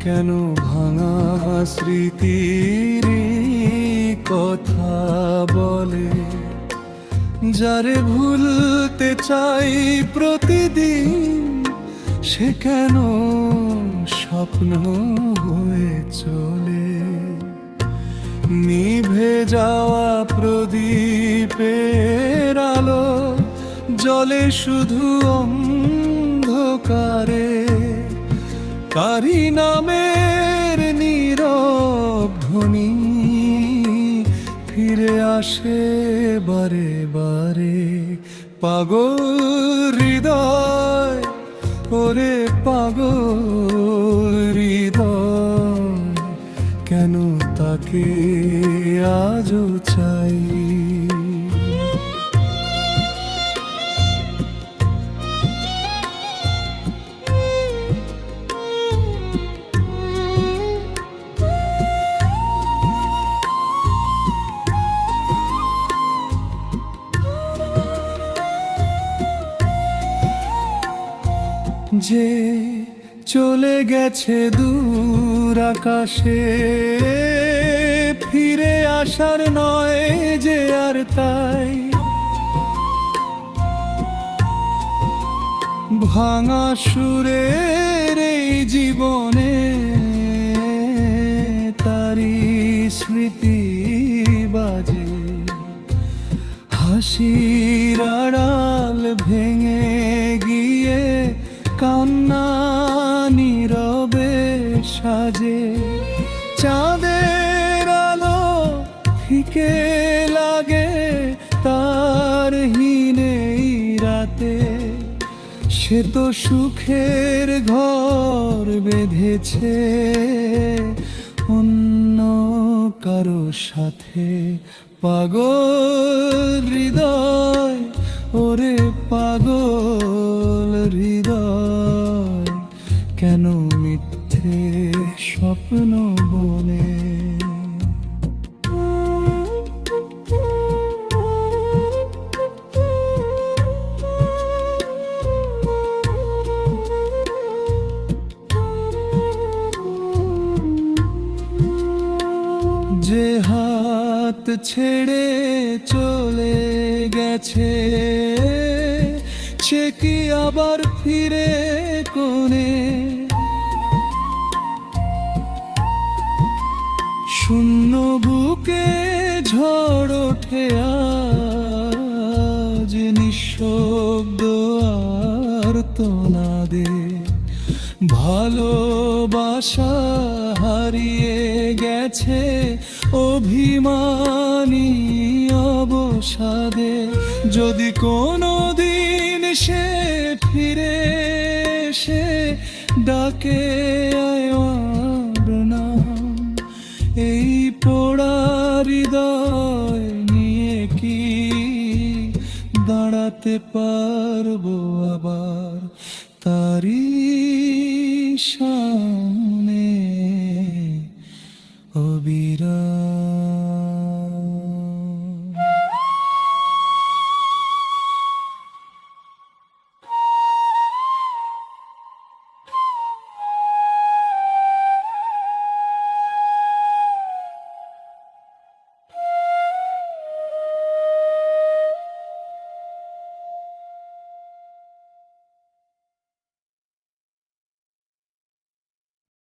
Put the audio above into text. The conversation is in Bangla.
কেন ভাঙা স্মৃতির কথা বলে, যারে ভুলতে চাই প্রতিদিন সে কেন স্বপ্ন হয়ে চলে। নিভে যাওয়া প্রদীপের আলো জলে শুধু অন্ধকারে, কারি নামের নীরব ধ্বনি ফিরে আসে বারে বারে। পাগল হৃদয়, ওরে পাগল হৃদয়, কেন তাকে আজও চাই। যে চলে গেছে দূর আকাশে, ফিরে আসার নয় যে আর তাই। ভাঙা সুরের এই জীবনে তারি স্মৃতি বাজে, হাসির আড়াল ভেঙে গিয়ে কান্না নীরবে সাজে। চাঁদের আলো ফিকে লাগে তার হীনেই রাতে, সে তো সুখের ঘর বেঁধেছে অন্য কারো সাথে। পাগল হৃদয়, ওরে পাগল হৃদয়, কেন মিথ্যে স্বপ্ন বলে। যে হাত ছেড়ে চলে গেছে সে কি আবার ফিরে কোনে। শূন্য বুকে ঝড় ওঠে আজ, নিঃশব্দ আর্তনাদে। ভালোবাসা হারিয়ে গেছে অভিমানী অবসাদে। যদি কোনো দিন সে ফিরে এসে ডাকে আমার নাম, এই পোড়া হৃদয় নিয়ে কি দাঁড়াতে পারবো আবার তারি সামনে অবিরা।